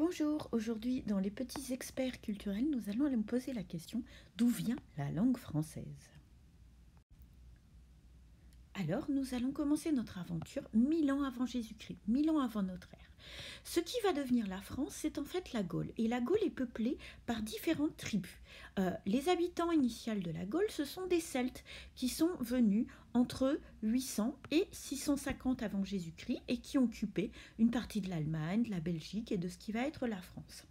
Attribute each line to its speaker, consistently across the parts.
Speaker 1: Bonjour, aujourd'hui dans les petits experts culturels, nous allons aller me poser la question d'où vient la langue française. Alors nous allons commencer notre aventure 1000 ans avant Jésus-Christ, 1000 ans avant notre ère. Ce qui va devenir la France, c'est en fait la Gaule. Et la Gaule est peuplée par différentes tribus. Les habitants initiaux de la Gaule, ce sont des Celtes qui sont venus entre 800 et 650 avant Jésus-Christ et qui ont occupé une partie de l'Allemagne, de la Belgique et de ce qui va être la France.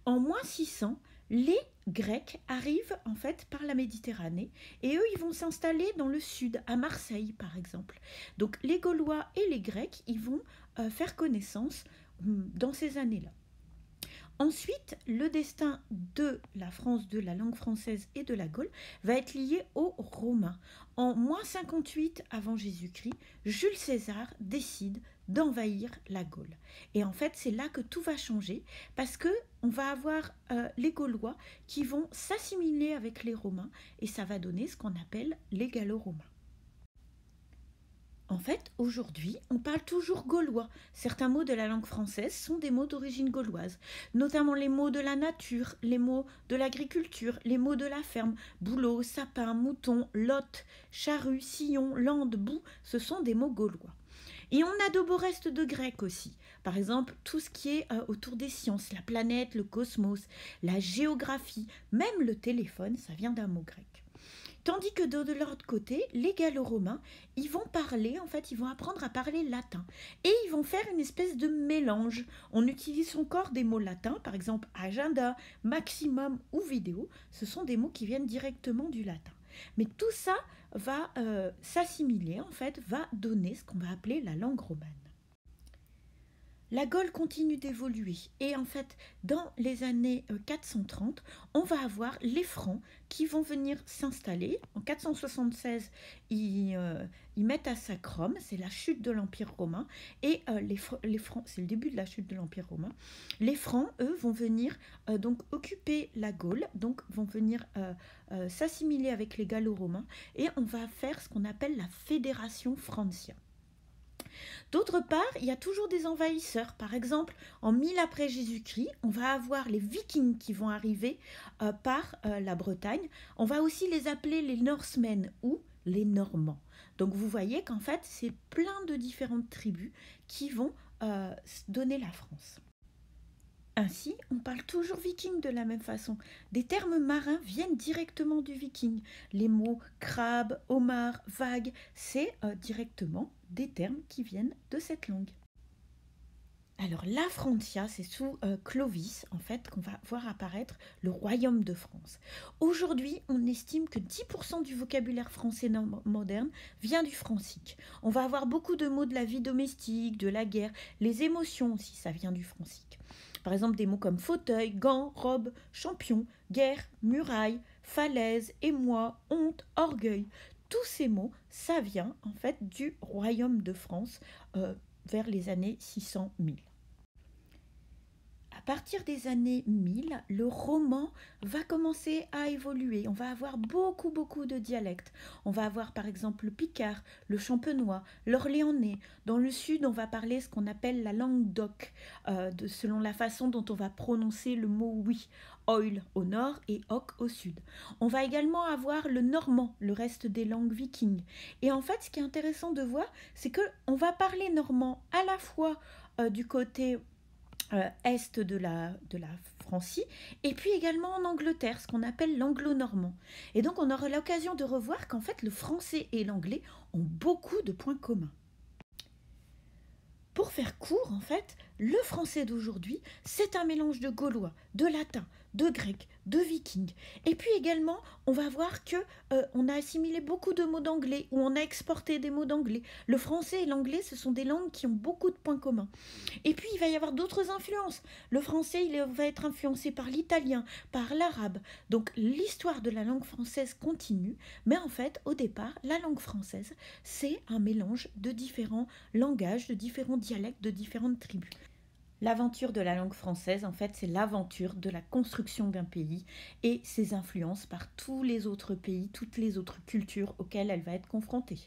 Speaker 1: En moins 600, les Grecs arrivent en fait par la Méditerranée et eux ils vont s'installer dans le sud, à Marseille par exemple. Donc les Gaulois et les Grecs ils vont faire connaissance dans ces années-là. Ensuite, le destin de la France, de la langue française et de la Gaule va être lié aux Romains. En moins 58 avant Jésus-Christ, Jules César décide d'envahir la Gaule. Et en fait, c'est là que tout va changer parce que on va avoir les Gaulois qui vont s'assimiler avec les Romains et ça va donner ce qu'on appelle les Gallo-Romains. En fait, aujourd'hui, on parle toujours gaulois. Certains mots de la langue française sont des mots d'origine gauloise, notamment les mots de la nature, les mots de l'agriculture, les mots de la ferme, bouleau, sapin, mouton, lotte, charrue, sillon, lande, boue, ce sont des mots gaulois. Et on a de beaux restes de grec aussi. Par exemple, tout ce qui est autour des sciences, la planète, le cosmos, la géographie, même le téléphone, ça vient d'un mot grec. Tandis que de l'autre côté, les Gallo-Romains, ils vont parler, en fait, ils vont apprendre à parler latin. Et ils vont faire une espèce de mélange. On utilise encore des mots latins, par exemple agenda, maximum ou vidéo. Ce sont des mots qui viennent directement du latin. Mais tout ça va s'assimiler, en fait, va donner ce qu'on va appeler la langue romane. La Gaule continue d'évoluer et en fait, dans les années 430, on va avoir les Francs qui vont venir s'installer. En 476, ils mettent à Sacrum, c'est la chute de l'Empire romain, et les Francs, c'est le début de la chute de l'Empire romain. Les Francs, eux, vont venir donc occuper la Gaule, donc vont venir s'assimiler avec les Gallo-Romains, et on va faire ce qu'on appelle la Fédération Francia. D'autre part, il y a toujours des envahisseurs. Par exemple, en 1000 après Jésus-Christ, on va avoir les Vikings qui vont arriver par la Bretagne. On va aussi les appeler les Norsemen ou les Normands. Donc vous voyez qu'en fait, c'est plein de différentes tribus qui vont donner la France. Ainsi, on parle toujours viking de la même façon. Des termes marins viennent directement du viking. Les mots crabe, homard, vague, c'est directement des termes qui viennent de cette langue. Alors la Francia, c'est sous Clovis en fait qu'on va voir apparaître le royaume de France. Aujourd'hui, on estime que 10% du vocabulaire français moderne vient du francique. On va avoir beaucoup de mots de la vie domestique, de la guerre, les émotions aussi, ça vient du francique. Par exemple, des mots comme fauteuil, gants, robe, champion, guerre, muraille, falaise, émoi, honte, orgueil. Tous ces mots, ça vient en fait du royaume de France vers les années 600-1000. À partir des années 1000, le roman va commencer à évoluer. On va avoir beaucoup de dialectes. On va avoir par exemple le picard, le champenois, l'orléanais. Dans le sud, on va parler ce qu'on appelle la langue d'oc, selon la façon dont on va prononcer le mot oui. Oil au nord et oc au sud. On va également avoir le normand, le reste des langues vikings. Et en fait, ce qui est intéressant de voir, c'est qu'on va parler normand à la fois du côté est de la Francie, et puis également en Angleterre, ce qu'on appelle l'anglo-normand. Et donc on aura l'occasion de revoir qu'en fait le français et l'anglais ont beaucoup de points communs. Pour faire court, en fait, le français d'aujourd'hui, c'est un mélange de gaulois, de latin, de grec, de viking. Et puis également, on va voir que on a assimilé beaucoup de mots d'anglais, ou on a exporté des mots d'anglais. Le français et l'anglais, ce sont des langues qui ont beaucoup de points communs. Et puis, il va y avoir d'autres influences. Le français, il va être influencé par l'italien, par l'arabe. Donc, l'histoire de la langue française continue. Mais en fait, au départ, la langue française, c'est un mélange de différents langages, de différents dialectes, de différentes tribus. L'aventure de la langue française, en fait, c'est l'aventure de la construction d'un pays et ses influences par tous les autres pays, toutes les autres cultures auxquelles elle va être confrontée.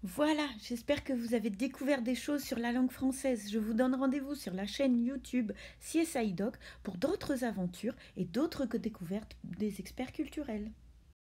Speaker 1: Voilà, j'espère que vous avez découvert des choses sur la langue française. Je vous donne rendez-vous sur la chaîne YouTube CSI Doc pour d'autres aventures et d'autres découvertes des experts culturels.